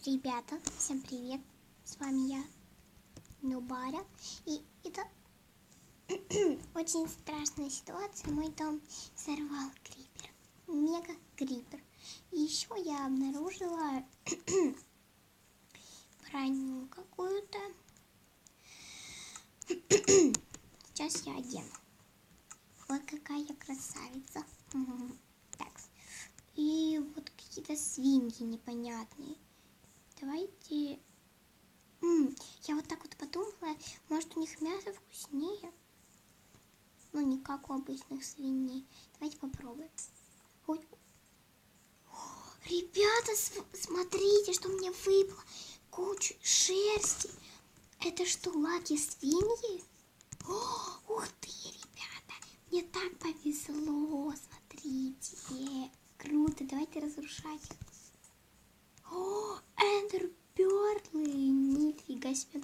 Ребята, всем привет! С вами я, Нубаря. И это очень страшная ситуация. Мой дом сорвал крипер. Мега крипер. И еще я обнаружила броню какую-то. Сейчас я одену. Вот какая я красавица. Так. И вот какие-то свиньи непонятные. Давайте... Я вот так вот подумала, может у них мясо вкуснее? Ну, не как у обычных свиней. Давайте попробуем. Ой. Ребята, смотрите, что мне выпало. Куча шерсти. Это что, лаки свиньи? Ух ты, ребята. Мне так повезло. Смотрите. Круто. Давайте разрушать их. Эндерпёрлы. Нифига себе.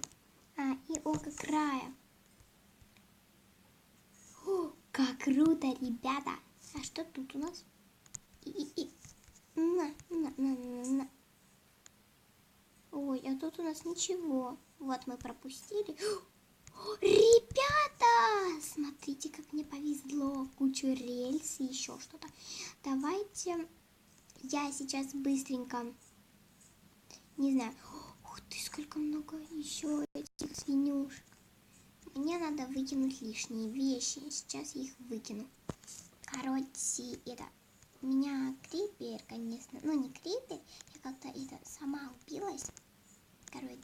И око края. Как круто, ребята. А что тут у нас? На. Ой, а тут у нас ничего. Вот мы пропустили. Ребята! Смотрите, как мне повезло. Кучу рельс и еще что-то. Давайте я сейчас быстренько... Не знаю. Ух ты, сколько много еще этих свинюшек. Мне надо выкинуть лишние вещи. Сейчас я их выкину. Короче, это... У меня крипер, конечно. Ну, не крипер. Я как-то это сама убилась. Короче,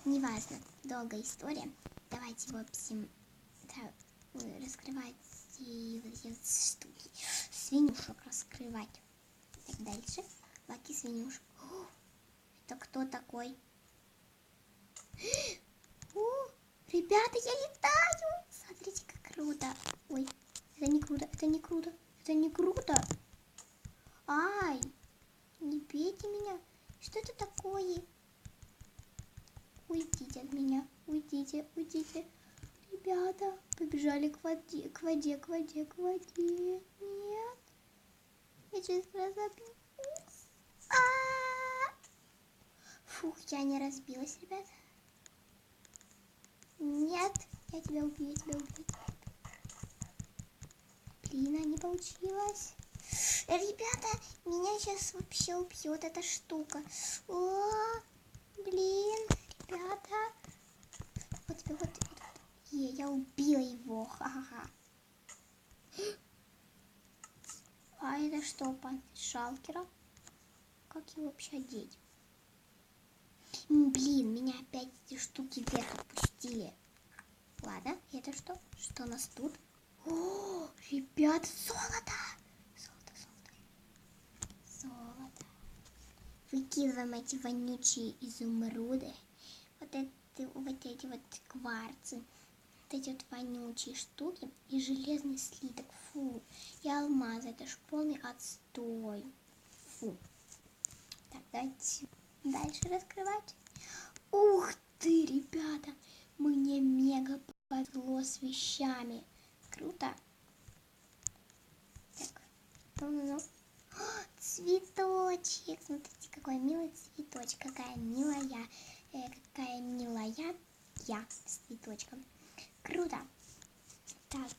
неважно. Долгая история. Давайте, в общем, раскрывать вот эти вот штуки. Свинюшек раскрывать. Так, дальше. Лаки свинюшек. Это кто такой? Ребята, я летаю! Смотрите, как круто. Ой, это не круто, это не круто, это не круто. Ай, не бейте меня. Что это такое? Уйдите от меня, уйдите, уйдите. Ребята, побежали к воде, к воде, к воде, к воде. Нет, я сейчас разобьюсь. Фух, я не разбилась, ребят. Нет, я тебя убью, я тебя убью. Блин, не получилось. Ребята, меня сейчас вообще убьет эта штука. О, блин, ребята. Вот тебе, вот. Я убила его, ха-ха-ха. А это что, панцирь шалкера? Как его вообще одеть? Блин, меня опять эти штуки вверх отпустили. Ладно, это что? Что у нас тут? О, ребят, золото! Золото. Выкидываем эти вонючие изумруды. Вот эти вот кварцы. Вот эти вот вонючие штуки. И железный слиток. Фу. И алмазы. Это ж полный отстой. Фу. Так, давайте дальше раскрывать. Ух ты, ребята. Мне мега повезло с вещами. Круто. Так. Ну. Цветочек. Смотрите, какой милый цветочек. Какая милая я с цветочком. Круто. Так,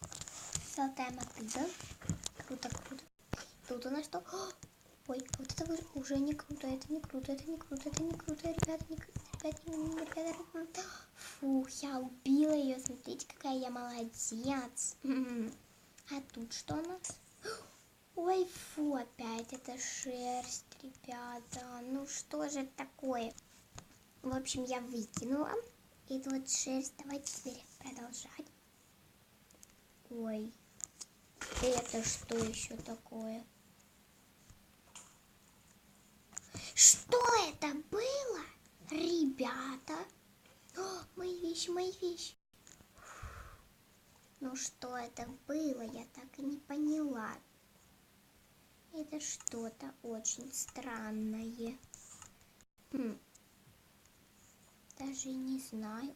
золотая мотыга. Круто. Тут у нас что? Ой, вот это уже не круто. Это не круто, ребята. Ребята. Фух, я убила ее. Смотрите, какая я молодец. А тут что у нас? Ой, фу, опять это шерсть, ребята. Ну что же это такое? В общем, я выкинула эту вот шерсть. Давайте теперь продолжать. Ой, это что еще такое? Что это было, ребята? Мои вещи. Ну что это было, я так и не поняла. Это что-то очень странное. Даже не знаю.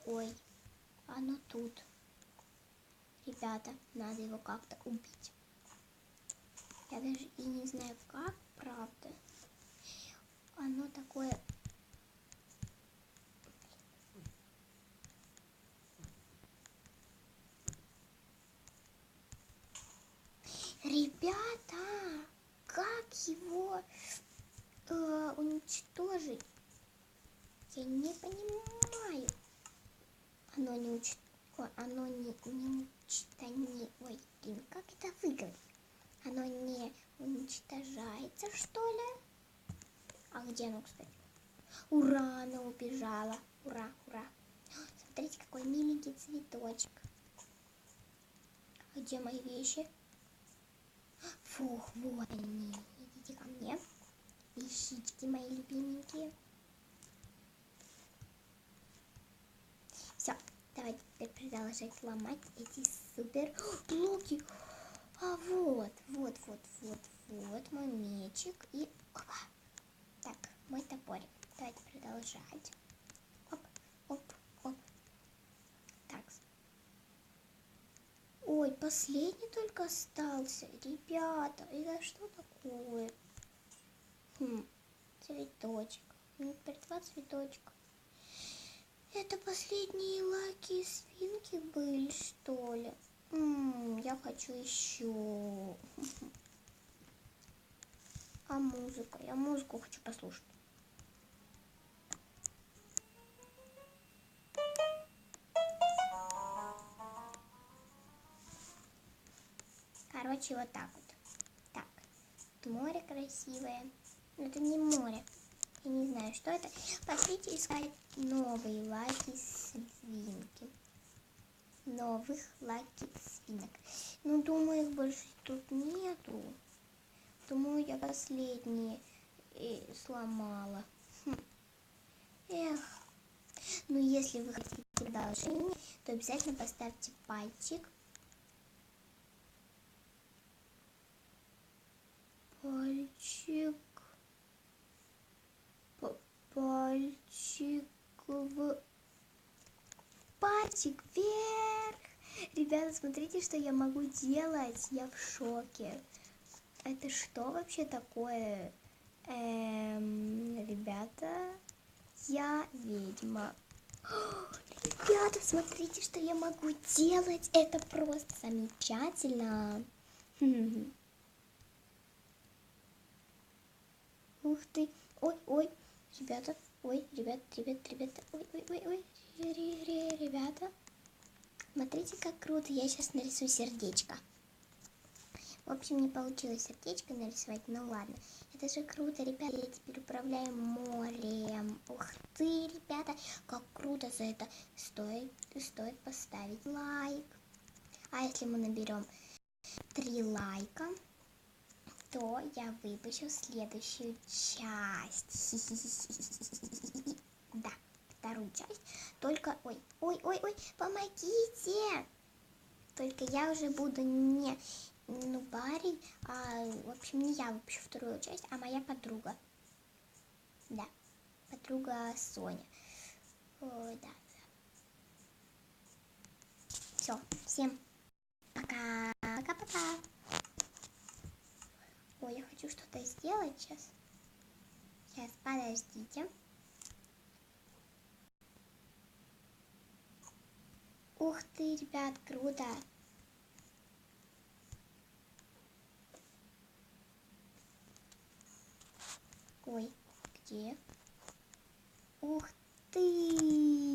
Ой, оно тут. Ребята, надо его как-то убить. Я даже и не знаю как, правда. Оно так Ребята, как его уничтожить? Я не понимаю. Оно не учит. Оно не уничтожает. Ой, блин, как это выговорить? Оно не уничтожается, что ли? А где оно, кстати? Ура, она убежала. Ура, ура. Смотрите, какой миленький цветочек. А где мои вещи? Фух, вот они. Идите ко мне. Вещички мои любименькие. Все, давайте теперь продолжать ломать эти супер блоки. А вот мой мечик и... Опа. Так, мой топорик. Давайте продолжать. Оп, оп, оп. Так. Ой, последний только остался. Ребята, это что такое? Цветочек. Мне теперь 2 цветочка. Это последние лаки свинки были, что ли? Я хочу еще. А музыка? Я музыку хочу послушать. Короче, вот так вот. Так, тут море красивое. Но это не море. Я не знаю, что это. Пошлите искать новые лаки свинки. Новых лаки свинок. Ну, думаю, их больше тут нету. Думаю, я последние сломала. Эх. Ну, если вы хотите продолжение, то обязательно поставьте пальчик. Пальчик вверх. Ребята, смотрите, что я могу делать. Я в шоке. Это что вообще такое? Ребята, я ведьма. Ребята, смотрите, что я могу делать. Это просто замечательно. Ух ты. Ой. Ребята. Ой, ребята. Ой. Ребята. Смотрите, как круто. Я сейчас нарисую сердечко. В общем, не получилось сердечко нарисовать, ну ладно. Это же круто, ребята, я теперь управляю морем. Ух ты, ребята, как круто, за это стоит поставить лайк. А если мы наберем 3 лайка, то я выпущу следующую часть. Да, вторую часть. Только, ой, помогите! Только я уже буду не парень, в общем, не я выпущу вторую часть, а моя подруга. Да, подруга Соня. Ой, да. Все, всем пока. Пока-пока. Ой, я хочу что-то сделать сейчас. Сейчас, подождите. Ух ты, ребят, круто. Ой, где? Ух ты!